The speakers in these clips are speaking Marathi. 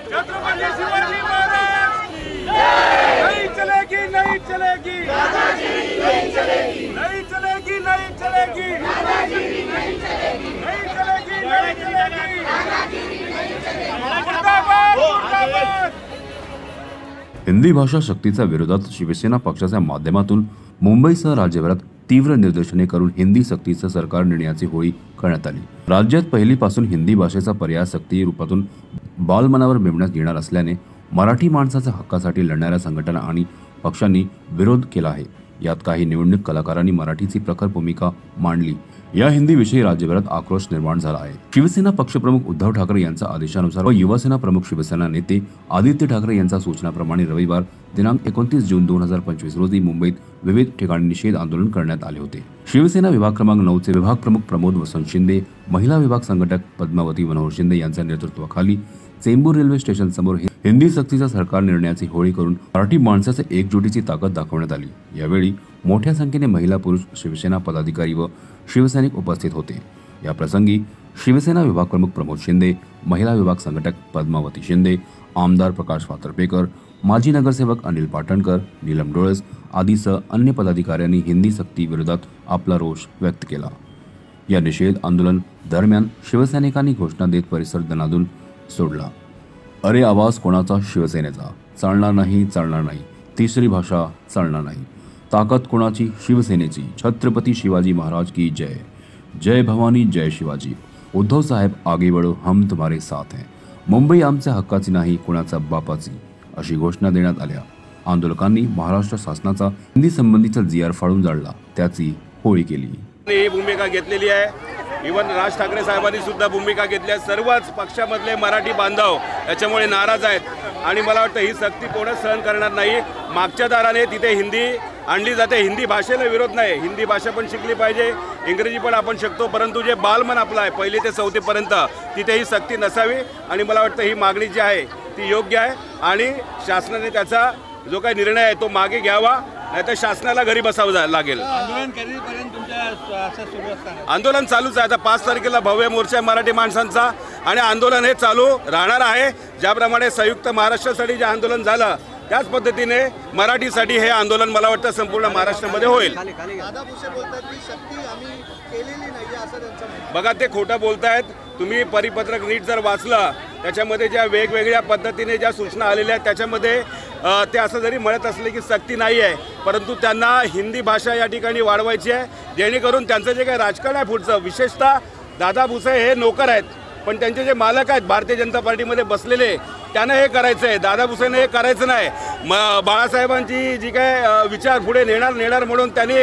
छत्रपति शिवाजी महाराज की जय। नहीं चलेगी, नहीं चलेगी दादाजी, नहीं चलेगी, नहीं चलेगी, नहीं चलेगी दादाजी, नहीं चलेगी, नहीं चलेगी, नहीं चलेगी दादाजी, नहीं चलेगी। मुर्दाबाद, मुर्दाबाद। हिंदी भाषा सक्तीच्या विरोधात शिवसेना पक्षाच्या माध्यमातून मुंबईसह राज्यभरात तीव्र निदर्शने करून हिंदी सक्तीचं सरकार निर्णयाची होळी करण्यात आली। राज्यात पहिलीपासून हिंदी भाषेचा पर्याय सक्ती रूपातून बालमनावर मिळवण्यात येणार असल्याने मराठी माणसाच्या हक्कासाठी लढणाऱ्या संघटना आणि पक्षांनी विरोध केला आहे। यात काही निवडणूक कलाकारांनी मराठीची प्रखर भूमिका मांडली। या हिंदी विषयी राज्यभरात आक्रोश निर्माण झाला आहे। शिवसेना पक्षप्रमुख उद्धव ठाकरे यांच्या आदेशानुसार व युवासेना प्रमुख शिवसेना नेते आदित्य ठाकरे यांच्या सूचनाप्रमाणे रविवार दिनांक 29 जून 2025 रोजी मुंबईत विविध ठिकाणी निषेध आंदोलन करण्यात आले होते। शिवसेना विभाग क्रमांक 9 चे विभाग प्रमुख प्रमोद वसंत शिंदे, महिला विभाग संघटक पद्मावती मनोहर शिंदे यांच्या नेतृत्वाखाली चेंबूर रेल्वे स्टेशन समोर हिंदी सक्तीचा सरकार निर्णयाची होळी करून मराठी माणसाच्या एकजुटीची ताकद दाखवण्यात आली। यावेळी मोठ्या संख्येने महिला, पुरुष, शिवसेना पदाधिकारी व शिवसैनिक उपस्थित होते। या प्रसंगी शिवसेना विभाग प्रमुख प्रमोद शिंदे, महिला विभाग संघटक पद्मावती शिंदे, आमदार प्रकाश वातरपेकर, माजी नगरसेवक अनिल पाटणकर, नीलम डोळस आदीसह अन्य पदाधिकाऱ्यांनी हिंदी सक्ती विरोधात आपला रोष व्यक्त केला। या निषेध आंदोलन दरम्यान शिवसैनिकांनी घोषणा देत परिसर दणाणून सोडला। अरे आवाज कोणाचा? शिवसेनेचा। चालणार नाही, चालणार नाही, तिसरी भाषा चालणार नाही। ताकद कोणाची? शिवसेनेची। छत्रपति शिवाजी महाराज की जय। जय भवानी, जय शिवाजी। उद्धव साहेब आगे बढ़ो, हम तुम्हारे साथ हैं। मुंबई आमच्या हक्काची नाही, कोणाच्या बापाची, अशी घोषणा देण्यात आल्या। आंदोलकांनी महाराष्ट्र शासनाचा हिंदी संबंधीचा जी.आर. फाडून जाळला, त्याची होळी केली। ही भूमिका घेतलेली आहे। इवन राज ठाकरे साहेबांनी सुद्धा भूमिका घेतली आहे। सर्वच पक्षामधले मराठी बांधव याच्यामुळे नाराज आहेत आणि मला वाटतं ही सक्ती कोणच सहन करणार नाही। मागच्या दाराने तिथे हिंदी आणली जाते। हिंदी भाषेला विरोध नाही, हिंदी भाषा पण शिकली पाहिजे, इंग्रजी पण आपण शिकतो, परंतु जे बालमन आपलं आहे 1ली ते 4थी पर्यंत तिथे ही सक्ती नसावी आणि मला वाटतं ही मागणी जी आहे ती योग्य आहे आणि शासनाने त्याचा जो काही निर्णय आहे तो मागे घ्यावा, नाहीतर शासनाला घरी बसावं लागेल। आंदोलन कधीपर्यंत तुमच्या सुरू असणार? आंदोलन चालूच आहे। आता 5 तारखेला भव्य मोर्चा आहे मराठी माणसांचा आणि आंदोलन हे चालू राहणार आहे। ज्याप्रमाणे संयुक्त महाराष्ट्रासाठी जे आंदोलन झालं त्याच पद्धतीने मराठीसाठी हे आंदोलन मला वाटतं संपूर्ण महाराष्ट्रामध्ये होईल। बघा, ते खोटं बोलतायत। तुम्ही परिपत्रक नीट जर वाचलं त्याच्यामध्ये ज्या वेगवेगळ्या पद्धतीने ज्या सूचना आलेल्या आहेत त्याच्यामध्ये ते असं जरी म्हणत असले की सक्ती नाही आहे, परंतु त्यांना हिंदी भाषा या ठिकाणी वाढवायची आहे जेणेकरून त्यांचं जे काही राजकारण आहे पुढचं, विशेषतः दादा भुसे हे नोकर आहेत पण त्यांचे जे मालक आहेत भारतीय जनता पार्टीमध्ये बसलेले त्यांना हे करायचं आहे, दादा भुसेने हे करायचं नाही। बाळासाहेबांची जी काय विचार पुढे नेणार म्हणून त्यांनी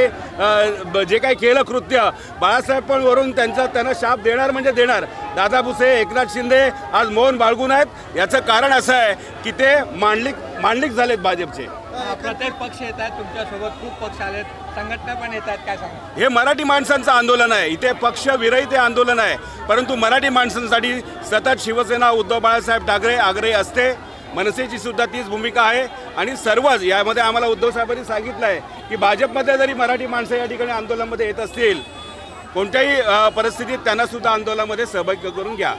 जे काही केलं कृत्य, बाळासाहेब पण वरून त्यांना शाप देणार म्हणजे देणार। दादा भुसे, एकनाथ शिंदे आज मौन बाळगून आहेत। याचं कारण असं आहे की ते मांडलिक झालेत भाजपचे। प्रत्येक पक्ष येतात तुमच्यासोबत, खूप पक्ष आलेत, संघटना पण येतात, काय सांगा? हे मराठी माणसांचं आंदोलन आहे, इथे पक्ष विरहित हे आंदोलन आहे, परंतु मराठी माणसांसाठी सतत शिवसेना उद्धव बाळासाहेब ठाकरे आग्रही असते। मनसेची सुद्धा तीच भूमिका आहे आणि सर्वच यामध्ये आम्हाला उद्धव साहेबांनी सांगितलं आहे की भाजपमध्ये जरी मराठी माणसं या ठिकाणी आंदोलनामध्ये येत असतील कोणत्याही परिस्थितीत त्यांना सुद्धा आंदोलनामध्ये सहभागी करून घ्या।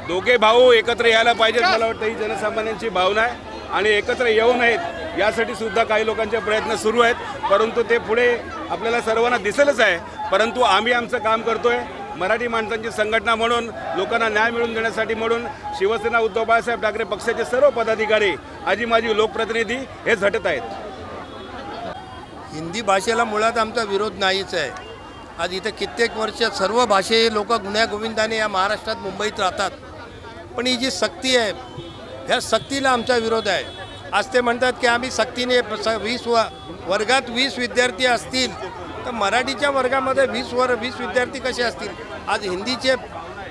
दोघे भाऊ एकत्र यायला पाहिजेत, मला वाटतं ही जनसामान्यांची भावना आहे आणि एकत्र येऊ नयेत यासाठी सुद्धा काही लोकांचे प्रयत्न सुरू आहेत, परंतु ते पुढे आपल्याला सर्वांना दिसेलच आहे। परंतु आम्ही आमचं काम करतोय मराठी माणसांची संघटना म्हणून, लोकांना न्याय मिळवून देण्यासाठी म्हणून शिवसेना उद्धव बाळासाहेब ठाकरे पक्षाचे सर्व पदाधिकारी, आजी माजी लोकप्रतिनिधी हे झटत आहेत। हिंदी भाषेला मुळात आमचा विरोध नाहीच आहे। आज इथे कित्येक वर्ष सर्व भाषे लोक गुण्यागोविंदाने या महाराष्ट्रात मुंबईत राहतात, पण ही जी सक्ती आहे ह्या सक्तीला आमचा विरोध आहे। आज ते म्हणतात की आम्ही सक्तीने 20 वर्गात 20 विद्यार्थी असतील तर मराठीच्या वर्गामध्ये 20 विद्यार्थी कसे असतील? आज हिंदीचे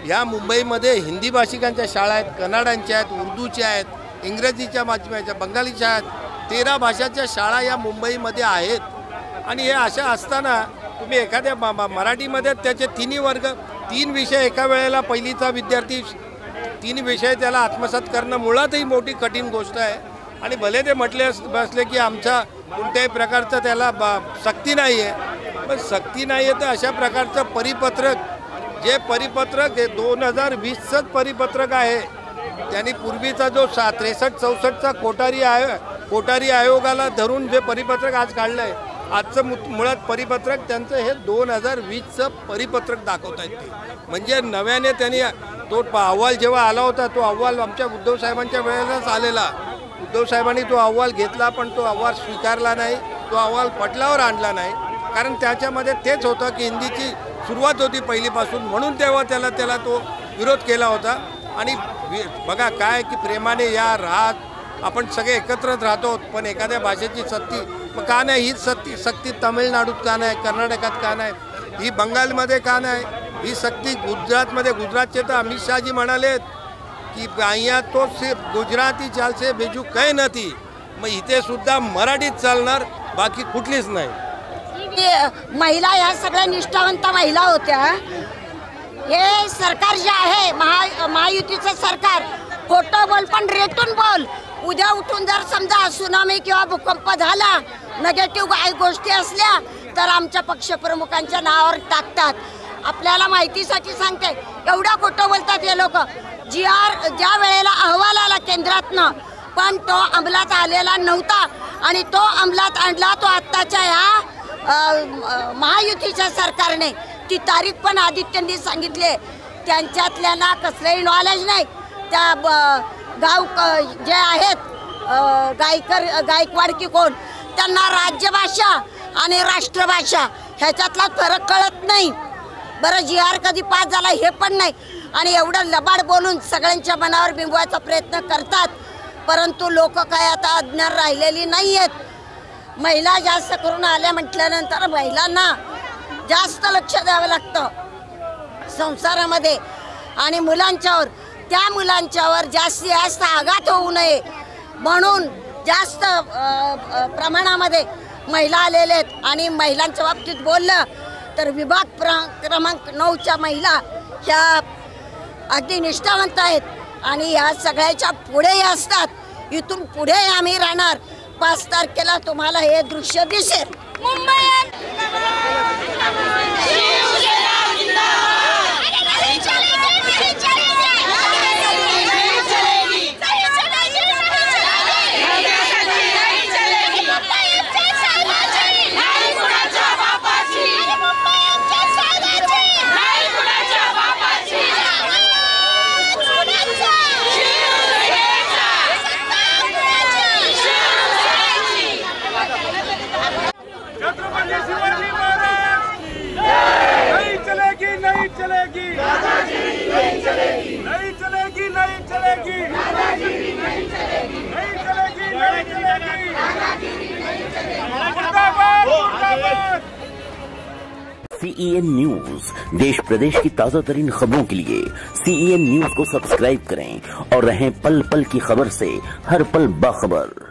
ह्या मुंबईमध्ये हिंदी भाषिकांच्या शाळा आहेत, कन्नडांच्या आहेत, उर्दूच्या आहेत, इंग्रजीच्या माध्यमाच्या, बंगालीच्या आहेत, 13 भाषाच्या शाळा या मुंबईमध्ये आहेत। आणि हे अशा असताना तुम्ही एखाद्या मराठीमध्ये त्याचे 3 विषय एका वेळेला पहिलीचा विद्यार्थी 3 विषय त्याला आत्मसात करणं मुळातही मोठी कठीण गोष्ट आहे। आणि भले ते म्हटले बसले की आमचा कोणत्याही प्रकारचा त्याला सक्ती नाही आहे, पण सक्ती नाही आहे तर अशा प्रकारचं परिपत्रक, जे परिपत्रक हे 2020चंच परिपत्रक आहे. त्यांनी पूर्वीचा जो 63-64चा कोठारी आयोगाला धरून जे परिपत्रक आज काढलं आहे, आजचं मुळात परिपत्रक त्यांचं हे 2020चं परिपत्रक दाखवत आहेत ते. म्हणजे नव्याने त्यांनी तो अहवाल जेव्हा आला होता, तो अहवाल आमच्या उद्धव साहेबांच्या वेळेलाच आलेला. उद्धव साहेबांनी तो अहवाल घेतला, पण तो अहवाल स्वीकारला नाही, तो अहवाल पटलावर आणला नाही. कारण त्याच्यामध्ये तेच होतं की हिंदीची सुरुवात होती पहिलीपासून, म्हणून तेव्हा त्याला तो विरोध केला होता. आणि बघा काय की प्रेमाने या राहत आपण सगळे एकत्रच राहतो, पण एखाद्या भाषेची सक्ती का नाही? हीच सक्ती तामिळनाडूत का नाही, कर्नाटकात का नाही, ही बंगालमध्ये का नाही, ही सक्ती गुजरातमध्ये? गुजरातचे तर अमित शहाजी म्हणालेत की અહીંયા तो सिर्फ गुजराती चालसे बेजू काही नव्हती. मग इथे सुद्धा मराठीत चालणार, बाकी कुठलीच नाही. महिला या सगळ्या निष्ठावंत महिला होत्या. हे सरकार जे आहे महायुतीचं सरकार, खोटं बोल पण रेटून बोल. उद्या उठून जर समजा सुनामी किंवा भूकंप झाला, नेगेटिव्ह गोष्टी असल्या तर आमच्या पक्षप्रमुखांच्या नावावर टाकतात. आपल्याला माहितीसाठी सांगते, एवढा खोटं बोलतात हे लोक. ज्या वेळेला अहवाल आला केंद्रातनं, पण तो अंमलात आलेला नव्हता आणि तो अंमलात आणला तो आत्ताच्या ह्या महायुतीच्या सरकारने. ती तारीख पण आदित्यंनी सांगितले. त्यांच्यातल्यांना कसलंही नॉलेज नाही. त्या गाव जे आहेत गायकवाड की कोण, त्यांना राज्यभाषा आणि राष्ट्रभाषा ह्याच्यातला फरक कळत नाही. बरं GR कधी पास झाला हे पण नाही. आणि एवढं लबाड बोलून सगळ्यांच्या मनावर बिंबवायचा प्रयत्न करतात. परंतु लोक काय आता अज्ञान राहिलेली नाही आहेत. महिला जास्त करून आल्या म्हटल्यानंतर महिलांना जास्त लक्ष द्यावं लागतं संसारामध्ये. आणि मुलांच्यावर, त्या मुलांच्यावर जास्तीत जास्त आघात होऊ नये म्हणून जास्त प्रमाणामध्ये महिला आलेले आहेत. आणि महिलांच्या बाबतीत बोललं तर विभाग क्रमांक 9च्या महिला ह्या अगदी निष्ठावंत आहेत आणि ह्या सगळ्याच्या पुढेही असतात. इथून पुढे आम्ही राहणार. 5 तारखेला तुम्हाला हे दृश्य दिसेल. CEN न्यूज, देश प्रदेश की ताजा तरीन खबरों के लिए CEN न्यूज को सब्सक्राइब करें और रहें पल पल की खबर से हर पल बाखबर.